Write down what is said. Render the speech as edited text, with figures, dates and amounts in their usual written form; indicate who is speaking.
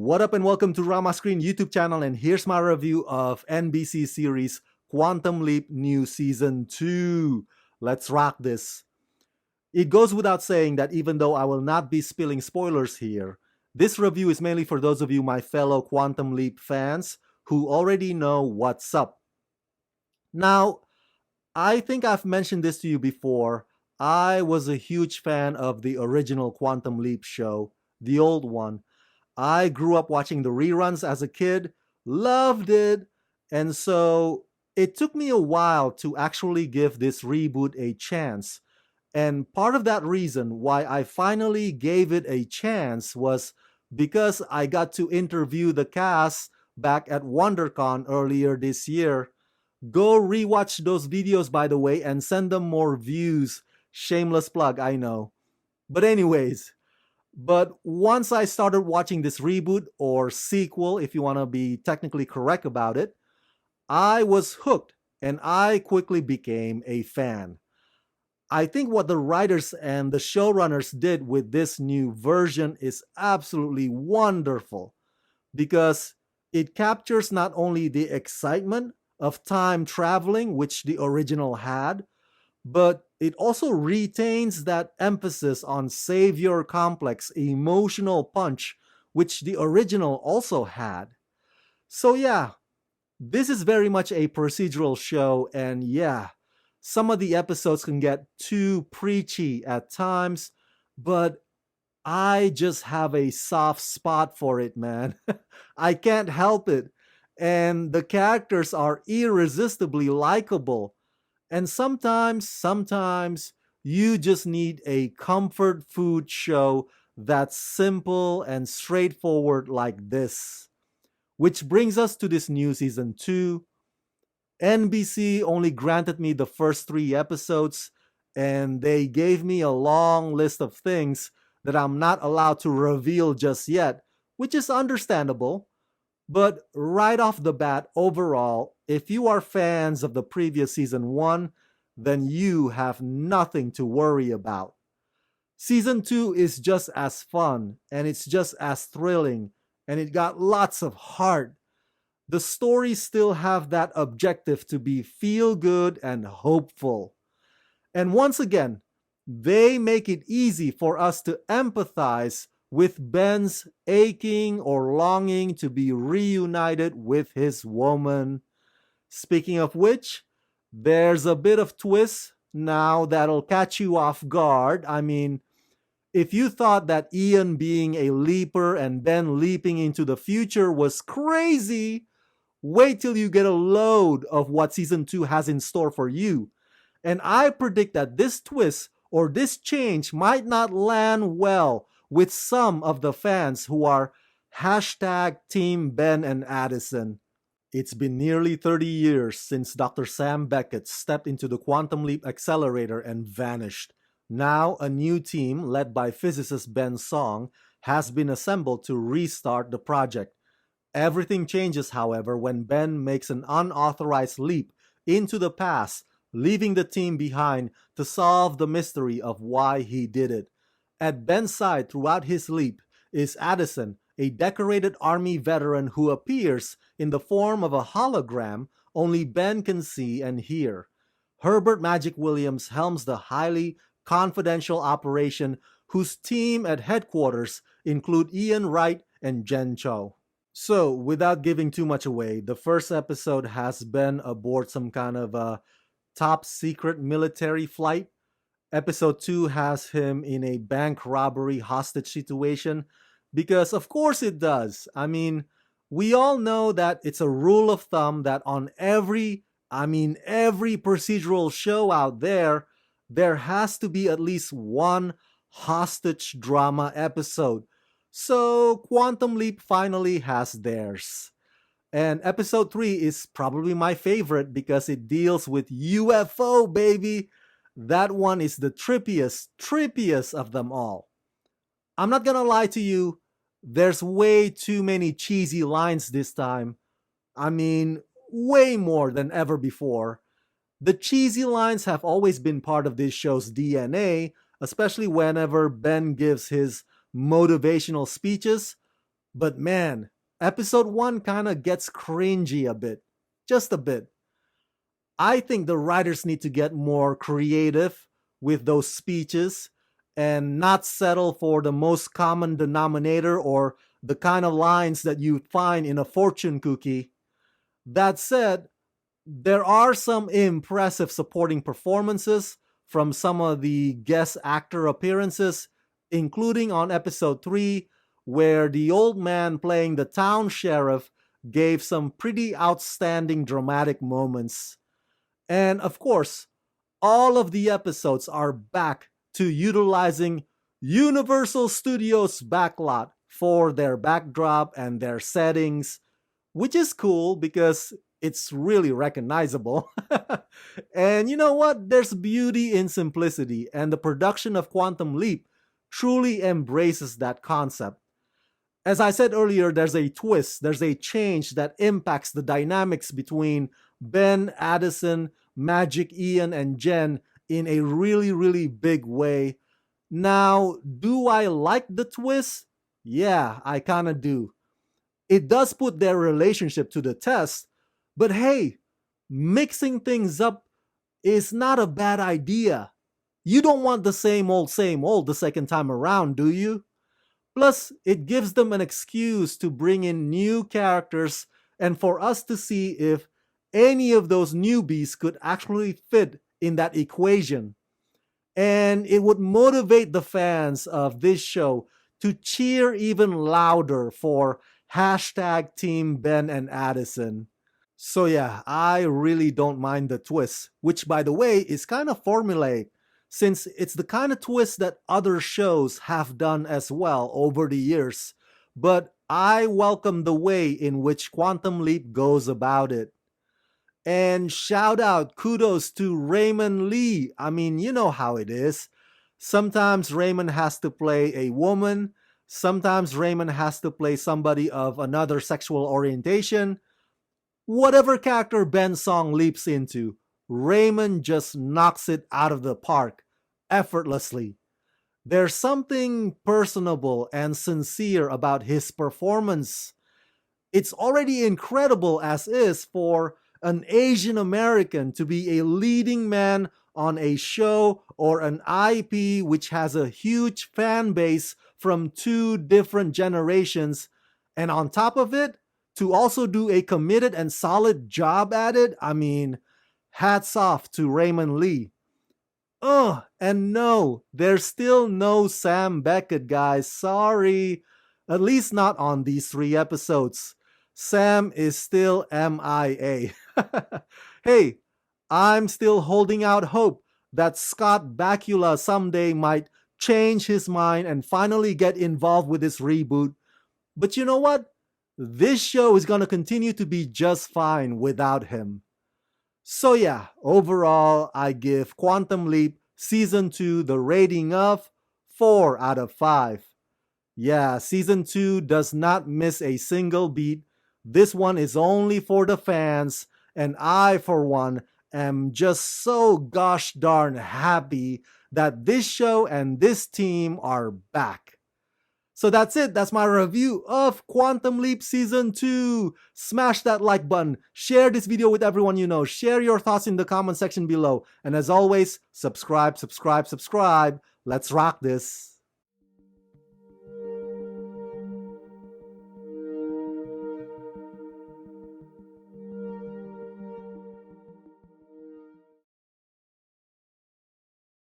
Speaker 1: What up and welcome to Rama Screen YouTube channel, and here's my review of NBC series Quantum Leap New Season 2. Let's rock this. It goes without saying that even though I will not be spilling spoilers here, this review is mainly for those of you my fellow Quantum Leap fans who already know what's up. Now, I think I've mentioned this to you before. I was a huge fan of the original Quantum Leap show, the old one. I grew up watching the reruns as a kid, loved it, and so it took me a while to actually give this reboot a chance. And part of that reason why I finally gave it a chance was because I got to interview the cast back at WonderCon earlier this year. Go rewatch those videos, by the way, and send them more views. Shameless plug, I know. But anyways, once I started watching this reboot or sequel, if you want to be technically correct about it, I was hooked and I quickly became a fan. I think what the writers and the showrunners did with this new version is absolutely wonderful because it captures not only the excitement of time traveling, which the original had, but it also retains that emphasis on savior complex emotional punch, which the original also had. So yeah, this is very much a procedural show, and yeah, some of the episodes can get too preachy at times, but I just have a soft spot for it, man. I can't help it. And the characters are irresistibly likable. And sometimes you just need a comfort food show that's simple and straightforward like this. Which brings us to this new season 2. NBC only granted me the first 3 episodes, and they gave me a long list of things that I'm not allowed to reveal just yet, which is understandable. But right off the bat, overall, if you are fans of the previous season 1, then you have nothing to worry about. Season 2 is just as fun, and it's just as thrilling, and it got lots of heart. The stories still have that objective to be feel good and hopeful. And once again, they make it easy for us to empathize with Ben's aching or longing to be reunited with his woman. Speaking of which, there's a bit of twist now that'll catch you off guard. I mean, if you thought that Ian being a leaper and Ben leaping into the future was crazy, wait till you get a load of what season 2 has in store for you. And I predict that this twist or this change might not land well with some of the fans who are hashtag Team Ben and Addison. It's been nearly 30 years since Dr. Sam Beckett stepped into the Quantum Leap accelerator and vanished. Now a new team led by physicist Ben Song has been assembled to restart the project. Everything changes, however, when Ben makes an unauthorized leap into the past, leaving the team behind to solve the mystery of why he did it. At Ben's side throughout his leap is Addison, a decorated army veteran who appears in the form of a hologram only Ben can see and hear. Herbert Magic Williams helms the highly confidential operation whose team at headquarters include Ian Wright and Jen Cho. So, without giving too much away, the first episode has Ben aboard some kind of a top secret military flight. Episode 2 has him in a bank robbery hostage situation, because of course it does. I mean, we all know that it's a rule of thumb that on every procedural show out there, there has to be at least one hostage drama episode. So Quantum Leap finally has theirs. And episode 3 is probably my favorite because it deals with UFO, baby. That one is the trippiest of them all. I'm not gonna lie to you, there's way too many cheesy lines this time. I mean, way more than ever before. The cheesy lines have always been part of this show's DNA, especially whenever Ben gives his motivational speeches. But man, episode 1 kind of gets cringy a bit. Just a bit. I think the writers need to get more creative with those speeches and not settle for the most common denominator or the kind of lines that you find in a fortune cookie. That said, there are some impressive supporting performances from some of the guest actor appearances, including on episode 3, where the old man playing the town sheriff gave some pretty outstanding dramatic moments. And of course, all of the episodes are back to utilizing Universal Studios backlot for their backdrop and their settings, which is cool because it's really recognizable. And you know what? There's beauty in simplicity, and the production of Quantum Leap truly embraces that concept. As I said earlier, there's a twist, there's a change that impacts the dynamics between Ben, Addison, Magic, Ian, and Jen in a really, really big way. Now, do I like the twist? Yeah, I kind of do. It does put their relationship to the test, but hey, mixing things up is not a bad idea. You don't want the same old the second time around, do you? Plus, it gives them an excuse to bring in new characters and for us to see if any of those newbies could actually fit in that equation. And it would motivate the fans of this show to cheer even louder for hashtag Team Ben and Addison. So yeah, I really don't mind the twist, which by the way is kind of formulaic, since it's the kind of twist that other shows have done as well over the years. But I welcome the way in which Quantum Leap goes about it. And shout out, kudos to Raymond Lee. I mean, you know how it is. Sometimes Raymond has to play a woman, sometimes Raymond has to play somebody of another sexual orientation. Whatever character Ben Song leaps into, Raymond just knocks it out of the park effortlessly. There's something personable and sincere about his performance. It's already incredible as is for an Asian American to be a leading man on a show or an IP which has a huge fan base from two different generations, and on top of it, to also do a committed and solid job at it. I mean, hats off to Raymond Lee. And no, there's still no Sam Beckett, guys. Sorry. At least not on these 3 episodes. Sam is still MIA. Hey, I'm still holding out hope that Scott Bakula someday might change his mind and finally get involved with this reboot. But you know what? This show is going to continue to be just fine without him. So yeah, overall, I give Quantum Leap Season 2 the rating of 4 out of 5. Yeah, Season 2 does not miss a single beat. This one is only for the fans, and I, for one, am just so gosh darn happy that this show and this team are back. So that's it. That's my review of Quantum Leap Season 2. Smash that like button. Share this video with everyone you know. Share your thoughts in the comment section below. And as always, subscribe. Let's rock this.